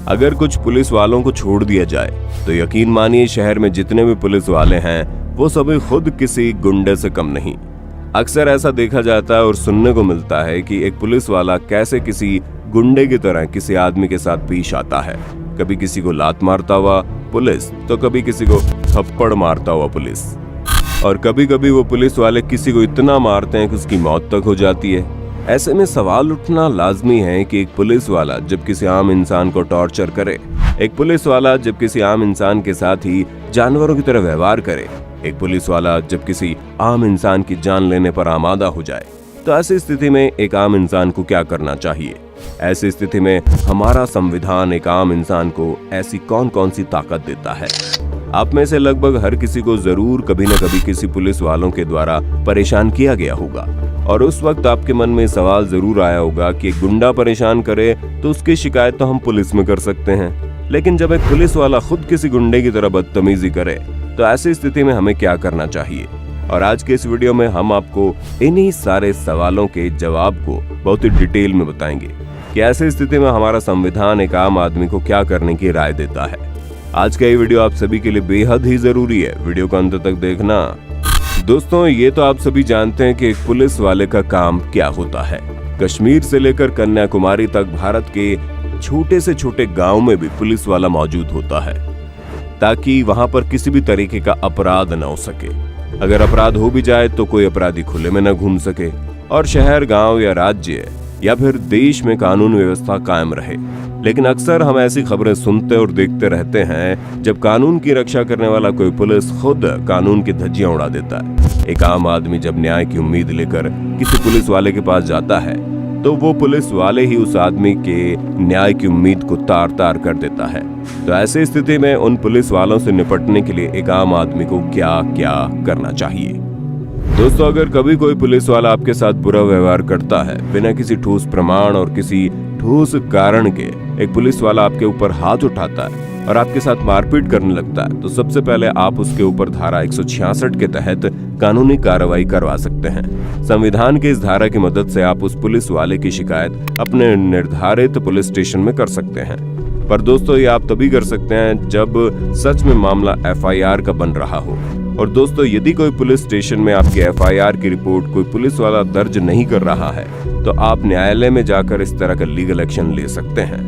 अगर कुछ पुलिस वालों को छोड़ दिया जाए तो यकीन मानिए शहर में जितने भी पुलिस वाले हैं वो सभी खुद किसी गुंडे से कम नहीं। अक्सर ऐसा देखा जाता है और सुनने को मिलता है कि एक पुलिस वाला कैसे किसी गुंडे की तरह किसी आदमी के साथ पेश आता है। कभी किसी को लात मारता हुआ पुलिस तो कभी किसी को थप्पड़ मारता हुआ पुलिस, और कभी कभी वो पुलिस वाले किसी को इतना मारते हैं कि उसकी मौत तक हो जाती है। ऐसे में सवाल उठना लाजमी है कि एक पुलिस वाला जब किसी आम इंसान को टॉर्चर करे, एक पुलिस वाला जब किसी आम इंसान के साथ ही जानवरों की तरह व्यवहार करे, एक पुलिस वाला जब किसी आम इंसान की जान लेने पर आमादा हो जाए, तो ऐसी स्थिति में एक आम इंसान को क्या करना चाहिए? ऐसी स्थिति में हमारा संविधान एक आम इंसान को ऐसी कौन कौन सी ताकत देता है? आप में से लगभग हर किसी को जरूर कभी न कभी किसी पुलिस वालों के द्वारा परेशान किया गया होगा, और उस वक्त आपके मन में सवाल जरूर आया होगा कि एक गुंडा परेशान करे तो उसकी शिकायत तो हम पुलिस में कर सकते हैं, लेकिन जब एक पुलिस वाला खुद किसी गुंडे की तरह बदतमीजी करे तो ऐसी स्थिति में हमें क्या करना चाहिए? और आज के इस वीडियो में हम आपको इन्हीं सारे सवालों के जवाब को बहुत ही डिटेल में बताएंगे कि ऐसी स्थिति में हमारा संविधान एक आम आदमी को क्या करने की राय देता है। आज का ये वीडियो आप सभी के लिए बेहद ही जरूरी है, वीडियो को अंत तक देखना। दोस्तों, ये तो आप सभी जानते हैं कि एक पुलिस वाले का काम क्या होता है। कश्मीर से लेकर कन्याकुमारी तक भारत के छोटे से छोटे गांव में भी पुलिस वाला मौजूद होता है, ताकि वहां पर किसी भी तरीके का अपराध न हो सके। अगर अपराध हो भी जाए तो कोई अपराधी खुले में न घूम सके, और शहर, गांव या राज्य या फिर देश में कानून व्यवस्था कायम रहे। लेकिन अक्सर हम ऐसी खबरें सुनते और देखते रहते हैं जब कानून की रक्षा करने वाला कोई पुलिस खुद कानून की धज्जियां उड़ा देता है। एक आम आदमी जब न्याय की उम्मीद लेकर किसी पुलिस वाले के पास जाता है तो वो पुलिस वाले ही उस आदमी के न्याय की उम्मीद को तार तार कर देता है। तो ऐसी स्थिति में उन पुलिस वालों से निपटने के लिए एक आम आदमी को क्या क्या करना चाहिए? दोस्तों, अगर कभी कोई पुलिस वाला आपके साथ बुरा व्यवहार करता है, बिना किसी ठोस प्रमाण और किसी ठोस कारण के एक पुलिस वाला आपके ऊपर हाथ उठाता है और आपके साथ मारपीट करने लगता है, तो सबसे पहले आप उसके ऊपर धारा 166 के तहत कानूनी कार्रवाई करवा सकते हैं। संविधान की इस धारा की मदद से आप उस पुलिस वाले की शिकायत अपने निर्धारित पुलिस स्टेशन में कर सकते हैं। पर दोस्तों, ये आप तभी कर सकते हैं जब सच में मामला FIR का बन रहा हो। और दोस्तों, यदि कोई पुलिस स्टेशन में आपके FIR की रिपोर्ट कोई पुलिस वाला दर्ज नहीं कर रहा है तो आप न्यायालय में जाकर इस तरह का लीगल एक्शन ले सकते हैं।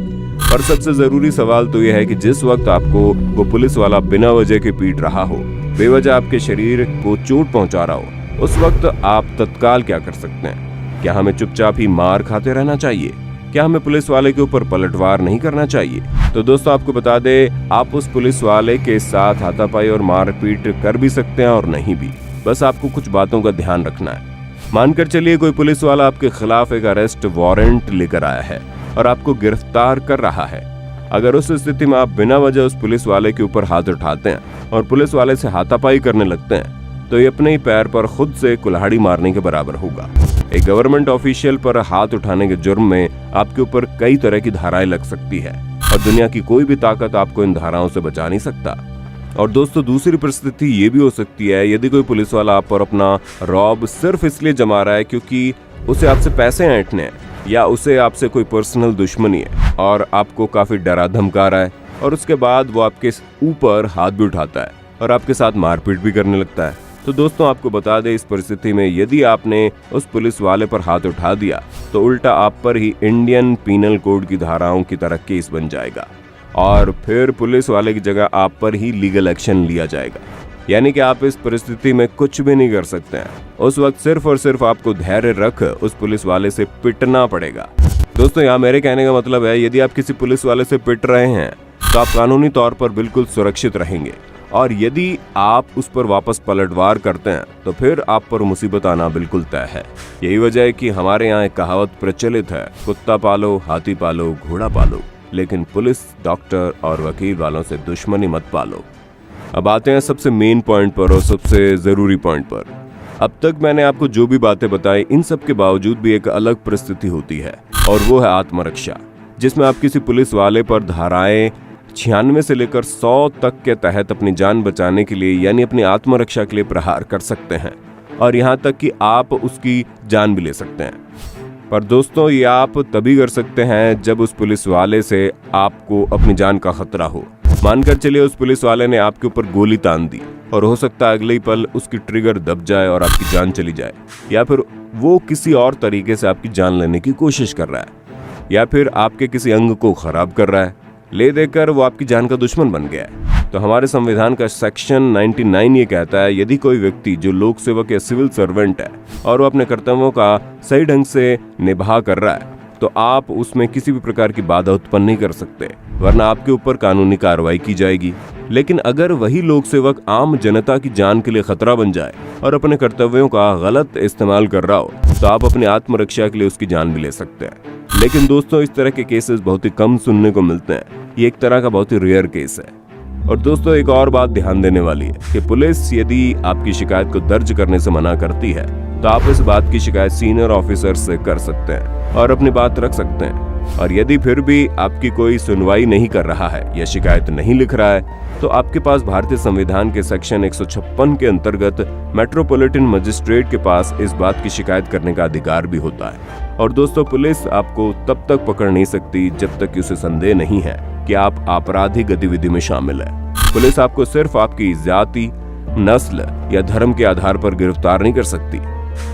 और सबसे जरूरी सवाल तो यह है कि जिस वक्त आपको वो पुलिस वाला बिना वजह के पीट रहा हो, बेवजह आपके शरीर को चोट पहुंचा रहा हो, उस वक्त आप तत्काल क्या कर सकते हैं? क्या हमें चुपचाप ही मार खाते रहना चाहिए? क्या हमें पुलिस वाले के ऊपर पलटवार नहीं करना चाहिए? तो दोस्तों, आपको बता दें, आप उस पुलिस वाले के साथ हाथापाई और मारपीट कर भी सकते हैं और नहीं भी। बस आपको कुछ बातों का ध्यान रखना है। मानकर चलिए कोई पुलिस वाला आपके खिलाफ एक अरेस्ट वारंट लेकर आया है और आपको गिरफ्तार कर रहा है। अगर उस स्थिति में आप बिना वजह उस पुलिस वाले के ऊपर हाथ उठाते हैं और पुलिस वाले से हाथापाई करने लगते हैं, तो ये अपने ही पैर पर खुद से कुल्हाड़ी मारने के बराबर होगा। एक गवर्नमेंट ऑफिशियल पर हाथ उठाने के जुर्म में आपके ऊपर कई तरह की धाराएं लग सकती है, और दुनिया की कोई भी ताकत आपको इन धाराओं से बचा नहीं सकता। और दोस्तों, दूसरी परिस्थिति ये भी हो सकती है, यदि कोई पुलिस वाला आप पर अपना रौब सिर्फ इसलिए जमा रहा है क्योंकि उसे आपसे पैसे ऐंठने हैं, या उसे आपसे कोई पर्सनल दुश्मनी है और आपको काफी डरा धमका रहा है, और उसके बाद वो आपके ऊपर हाथ भी उठाता है और आपके साथ मारपीट भी करने लगता है। तो दोस्तों, आपको बता दें, इस परिस्थिति में यदि आपने उस पुलिस वाले पर हाथ उठा दिया तो उल्टा आप पर ही इंडियन पीनल कोड की धाराओं की तरह केस बन जाएगा, और फिर पुलिस वाले की जगह आप पर ही लीगल एक्शन लिया जाएगा। यानी कि आप इस परिस्थिति में कुछ भी नहीं कर सकते हैं। उस वक्त सिर्फ और सिर्फ आपको धैर्य रख उस पुलिस वाले से पिटना पड़ेगा। दोस्तों, यहाँ मेरे कहने का मतलब है, यदि आप किसी पुलिस वाले से पिट रहे हैं तो आप कानूनी तौर पर बिल्कुल सुरक्षित रहेंगे, और यदि आप उस पर वापस पलटवार करते हैं तो फिर आप पर मुसीबत आना बिल्कुल तय है। यही वजह है कि हमारे यहाँ एक कहावत प्रचलित है, कुत्ता पालो, हाथी पालो, घोड़ा पालो, लेकिन पुलिस, डॉक्टर और वकील वालों से दुश्मनी मत पालो। अब आते हैं सबसे मेन पॉइंट पर और सबसे जरूरी पॉइंट पर। अब तक मैंने आपको जो भी बातें बताई, इन सब के बावजूद भी एक अलग परिस्थिति होती है, और वो है आत्मरक्षा, जिसमें आप किसी पुलिस वाले पर धाराएं 96 से लेकर 100 तक के तहत अपनी जान बचाने के लिए, यानी अपनी आत्मरक्षा के लिए प्रहार कर सकते हैं। और यहाँ तक कि आप उसकी जान भी ले सकते हैं। पर दोस्तों, ये आप तभी कर सकते हैं जब उस पुलिस वाले से आपको अपनी जान का खतरा हो। मानकर चलिए उस पुलिस वाले ने आपके ऊपर गोली तान दी और हो सकता है अगले ही पल उसकी ट्रिगर दब जाए और आपकी जान चली जाए, या फिर वो किसी और तरीके से आपकी जान लेने की कोशिश कर रहा है, या फिर आपके किसी अंग को खराब कर रहा है। ले देकर वो आपकी जान का दुश्मन बन गया है। तो हमारे संविधान का सेक्शन 99 ये कहता है, यदि कोई व्यक्ति जो लोक सेवक या सिविल सर्वेंट है और वो अपने कर्तव्यों का सही ढंग से निभा कर रहा है, तो आप उसमें किसी भी प्रकार की बाधा उत्पन्न नहीं कर सकते, वरना आपके ऊपर कानूनी कार्रवाई की जाएगी। लेकिन अगर वही लोक सेवक आम जनता की जान के लिए खतरा बन जाए और अपने कर्तव्यों का गलत इस्तेमाल कर रहा हो, तो आप अपनी आत्मरक्षा के लिए उसकी जान भी ले सकते हैं। लेकिन दोस्तों, इस तरह के केसेस बहुत ही कम सुनने को मिलते हैं। ये एक तरह का बहुत ही रेयर केस है। और दोस्तों, एक और बात ध्यान देने वाली है कि पुलिस यदि आपकी शिकायत को दर्ज करने से मना करती है, तो आप इस बात की शिकायत सीनियर ऑफिसर से कर सकते हैं और अपनी बात रख सकते हैं। और यदि फिर भी आपकी कोई सुनवाई नहीं कर रहा है या शिकायत नहीं लिख रहा है, तो आपके पास भारतीय संविधान के सेक्शन 156 के अंतर्गत मेट्रोपॉलिटन मजिस्ट्रेट के पास इस बात की शिकायत करने का अधिकार भी होता है। और दोस्तों, पुलिस आपको तब तक पकड़ नहीं सकती जब तक कि उसे संदेह नहीं है कि आप आपराधिक गतिविधि में शामिल है। पुलिस आपको सिर्फ आपकी जाति, नस्ल या धर्म के आधार पर गिरफ्तार नहीं कर सकती।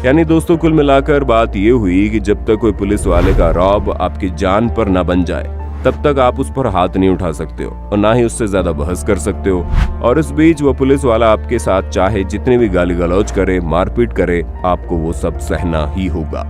यानी दोस्तों, कुल मिलाकर बात ये हुई कि जब तक कोई पुलिस वाले का रौब आपकी जान पर ना बन जाए, तब तक आप उस पर हाथ नहीं उठा सकते हो और ना ही उससे ज्यादा बहस कर सकते हो। और इस बीच वो पुलिस वाला आपके साथ चाहे जितनी भी गाली गलौज करे, मारपीट करे, आपको वो सब सहना ही होगा।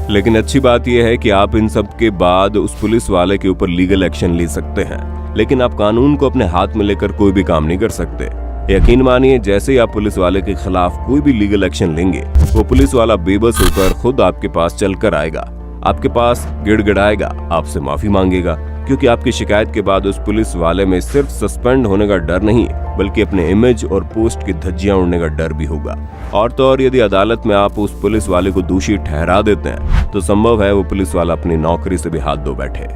लेकिन अच्छी बात यह है कि आप इन सब के बाद उस पुलिस वाले के ऊपर लीगल एक्शन ले सकते हैं, लेकिन आप कानून को अपने हाथ में लेकर कोई भी काम नहीं कर सकते। यकीन मानिए, जैसे ही आप पुलिस वाले के खिलाफ कोई भी लीगल एक्शन लेंगे, वो पुलिस वाला बेबस होकर खुद आपके पास चल कर आएगा, आपके पास गिड़गिड़ाएगा, आपसे माफी मांगेगा, क्योंकि आपकी शिकायत के बाद उस पुलिस वाले में सिर्फ सस्पेंड होने का डर नहीं, बल्कि अपने इमेज और पोस्ट की धज्जियां उड़ने का डर भी होगा। और तो और, यदि अदालत में आप उस पुलिस वाले को दोषी ठहरा देते हैं, तो संभव है वो पुलिस वाला अपनी नौकरी से भी हाथ धो बैठे।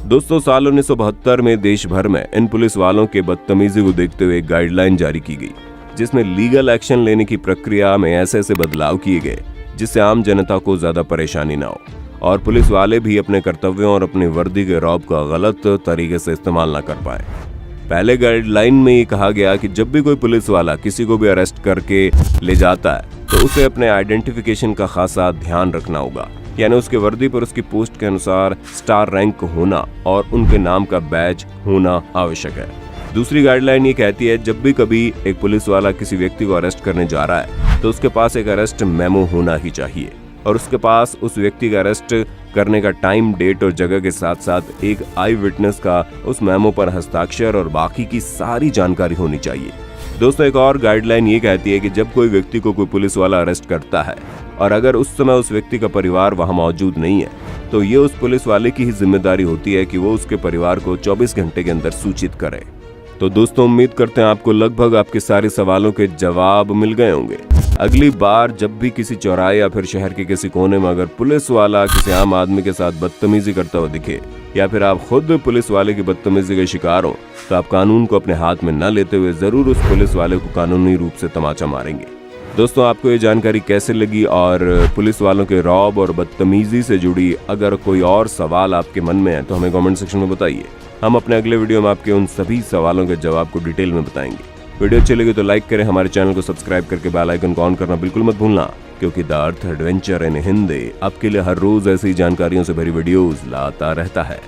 दोस्तों, साल 1972 में देश भर में इन पुलिस वालों के बदतमीजी को देखते हुए एक गाइडलाइन जारी की गई, जिसमें लीगल एक्शन लेने की प्रक्रिया में ऐसे ऐसे बदलाव किए गए जिससे आम जनता को ज्यादा परेशानी ना हो और पुलिस वाले भी अपने कर्तव्यों और अपनी वर्दी के रौब का गलत तरीके से इस्तेमाल ना कर पाए। पहले गाइडलाइन में ये कहा गया कि जब भी कोई पुलिस वाला किसी को भी अरेस्ट करके ले जाता है, तो उसे अपने आइडेंटिफिकेशन का खासा ध्यान रखना होगा। यानी उसके वर्दी पर उसकी पोस्ट के अनुसार स्टार रैंक होना और उनके नाम का बैज होना आवश्यक है। दूसरी गाइडलाइन ये कहती है, जब भी कभी एक पुलिस वाला किसी व्यक्ति को अरेस्ट करने जा रहा है, तो उसके पास एक अरेस्ट मेमो होना ही चाहिए और उसके पास उस व्यक्ति का अरेस्ट करने का टाइम, डेट और जगह के साथ साथ एक आई विटनेस का उस मेमो पर हस्ताक्षर और बाकी की सारी जानकारी होनी चाहिए। दोस्तों, एक और गाइडलाइन ये कहती है कि जब कोई व्यक्ति को कोई पुलिस वाला अरेस्ट करता है और अगर उस समय उस व्यक्ति का परिवार वहां मौजूद नहीं है, तो ये उस पुलिस वाले की ही जिम्मेदारी होती है कि वो उसके परिवार को 24 घंटे के अंदर सूचित करे। तो दोस्तों, उम्मीद करते हैं आपको लगभग आपके सारे सवालों के जवाब मिल गए होंगे। अगली बार जब भी किसी चौराहे या फिर शहर के किसी कोने में अगर पुलिस वाला किसी आम आदमी के साथ बदतमीजी करता हुआ दिखे, या फिर आप खुद पुलिस वाले की बदतमीजी के शिकार हो, तो आप कानून को अपने हाथ में न लेते हुए जरूर उस पुलिस वाले को कानूनी रूप से तमाचा मारेंगे। दोस्तों, आपको ये जानकारी कैसे लगी और पुलिस वालों के रौब और बदतमीजी से जुड़ी अगर कोई और सवाल आपके मन में है, तो हमें कमेंट सेक्शन में बताइए। हम अपने अगले वीडियो में आपके उन सभी सवालों के जवाब को डिटेल में बताएंगे। वीडियो अच्छी लगी तो लाइक करें, हमारे चैनल को सब्सक्राइब करके बेल आइकन को ऑन करना बिल्कुल मत भूलना, क्योंकि the earth adventure in Hindi आपके लिए हर रोज ऐसी जानकारियों से भरी वीडियोस लाता रहता है।